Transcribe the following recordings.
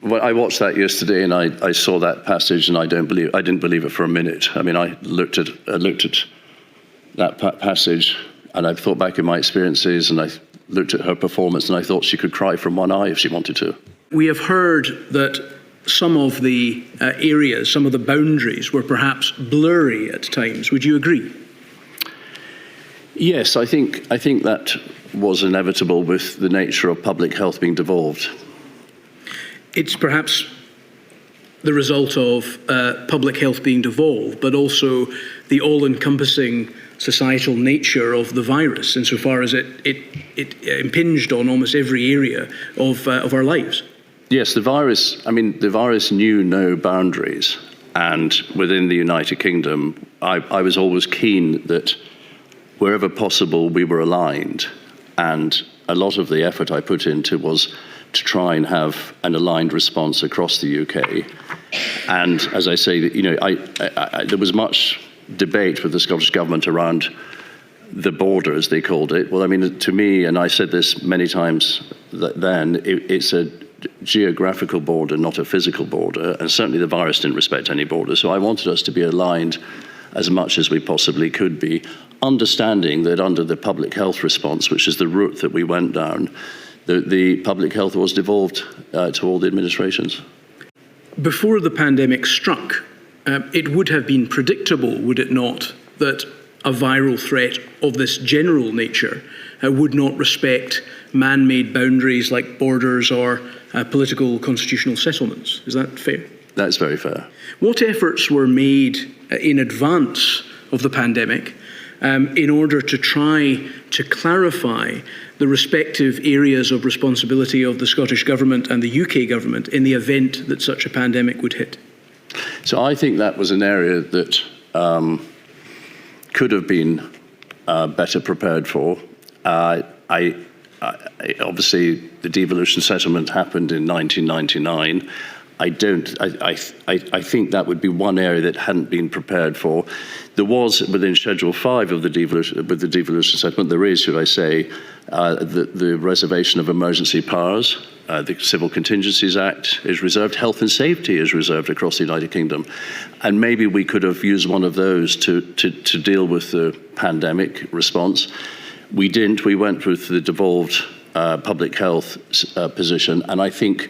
Well, I watched that yesterday, and I saw that passage, and I didn't believe it for a minute. I mean, I looked at that passage, and I thought back in my experiences, and I looked at her performance, and I thought she could cry from one eye if she wanted to. We have heard that some of the areas, some of the boundaries were perhaps blurry at times. Would you agree? Yes, I think that was inevitable with the nature of public health being devolved. It's perhaps the result of public health being devolved, but also the all-encompassing societal nature of the virus, insofar as it impinged on almost every area of our lives. Yes, the virus knew no boundaries, and within the United Kingdom, I was always keen that wherever possible we were aligned, and a lot of the effort I put into was to try and have an aligned response across the UK. And as I say, there was much debate with the Scottish Government around the border, as they called it. Well, I mean, to me, and I said this many times then, it's a geographical border, not a physical border, and certainly the virus didn't respect any border. So I wanted us to be aligned as much as we possibly could be, understanding that under the public health response, which is the route that we went down, the public health was devolved to all the administrations. Before the pandemic struck, it would have been predictable, would it not, that a viral threat of this general nature would not respect man-made boundaries like borders or political constitutional settlements. Is that fair? That's very fair. What efforts were made in advance of the pandemic in order to try to clarify the respective areas of responsibility of the Scottish Government and the UK Government in the event that such a pandemic would hit? So I think that was an area that could have been better prepared for. Obviously, the devolution settlement happened in 1999. I think that would be one area that hadn't been prepared for. There was, within Schedule 5 of the devolution settlement, there is, should I say, the reservation of emergency powers. The Civil Contingencies Act is reserved. Health and safety is reserved across the United Kingdom. And maybe we could have used one of those to deal with the pandemic response. We didn't. We went with the devolved public health position. And I think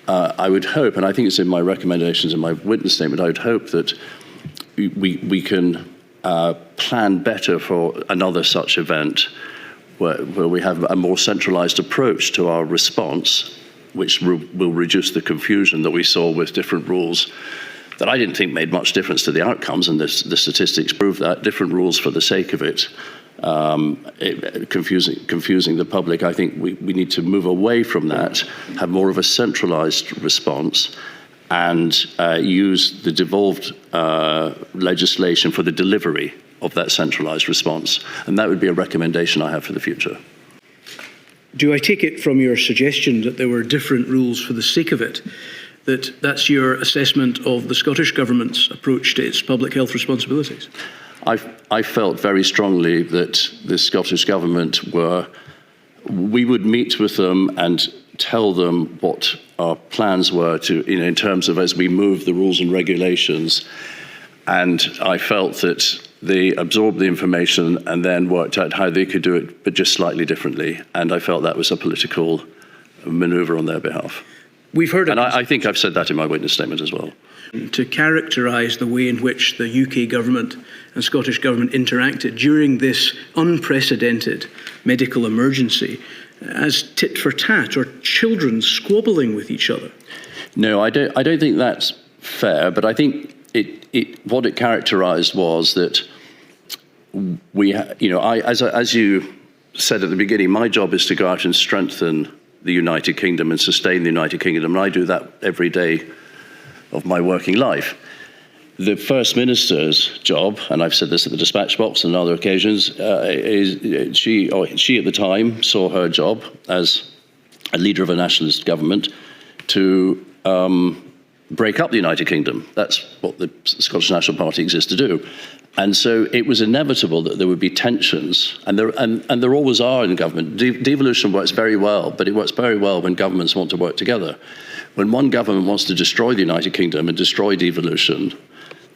I would hope, and I think it's in my recommendations in my witness statement, I would hope that we can plan better for another such event where we have a more centralized approach to our response, which will reduce the confusion that we saw with different rules that I didn't think made much difference to the outcomes, and the statistics prove that. Different rules for the sake of it, confusing the public. I think we need to move away from that, have more of a centralized response, and use the devolved legislation for the delivery of that centralized response. And that would be a recommendation I have for the future. Do I take it from your suggestion that there were different rules for the sake of it, that's your assessment of the Scottish Government's approach to its public health responsibilities? I felt very strongly that the Scottish Government we would meet with them and tell them what our plans were in terms of as we move the rules and regulations. And I felt that they absorbed the information and then worked out how they could do it, but just slightly differently. And I felt that was a political maneuver on their behalf. We've heard and I think I've said that in my witness statement as well. To characterise the way in which the UK Government and Scottish Government interacted during this unprecedented medical emergency as tit for tat, or children squabbling with each other. No, I don't think that's fair, but I think what it characterised was that as you said at the beginning, my job is to go out and strengthen the United Kingdom and sustain the United Kingdom, and I do that every day of my working life. The First Minister's job, and I've said this at the dispatch box and on other occasions, she at the time saw her job as a leader of a nationalist government to break up the United Kingdom. That's what the Scottish National Party exists to do. And so it was inevitable that there would be tensions, and there always are in government. Devolution works very well, but it works very well when governments want to work together. When one government wants to destroy the United Kingdom and destroy devolution,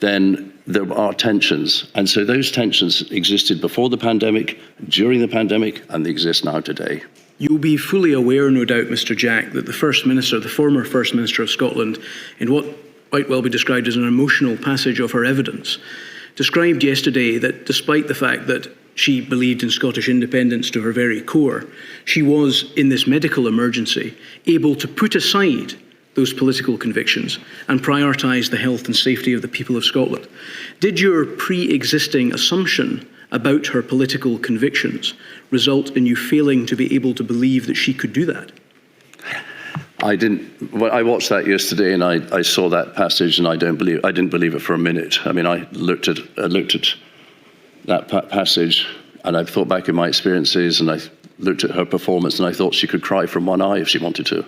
then there are tensions. And so those tensions existed before the pandemic, during the pandemic, and they exist now today. You'll be fully aware, no doubt, Mr. Jack, that the former First Minister of Scotland, in what might well be described as an emotional passage of her evidence, described yesterday that despite the fact that she believed in Scottish independence to her very core, she was, in this medical emergency, able to put aside those political convictions and prioritise the health and safety of the people of Scotland. Did your pre-existing assumption about her political convictions result in you failing to be able to believe that she could do that? I didn't. Well, I watched that yesterday, and I saw that passage, and I didn't believe it for a minute. I mean, I looked at that passage, and I thought back in my experiences, and I looked at her performance, and I thought she could cry from one eye if she wanted to.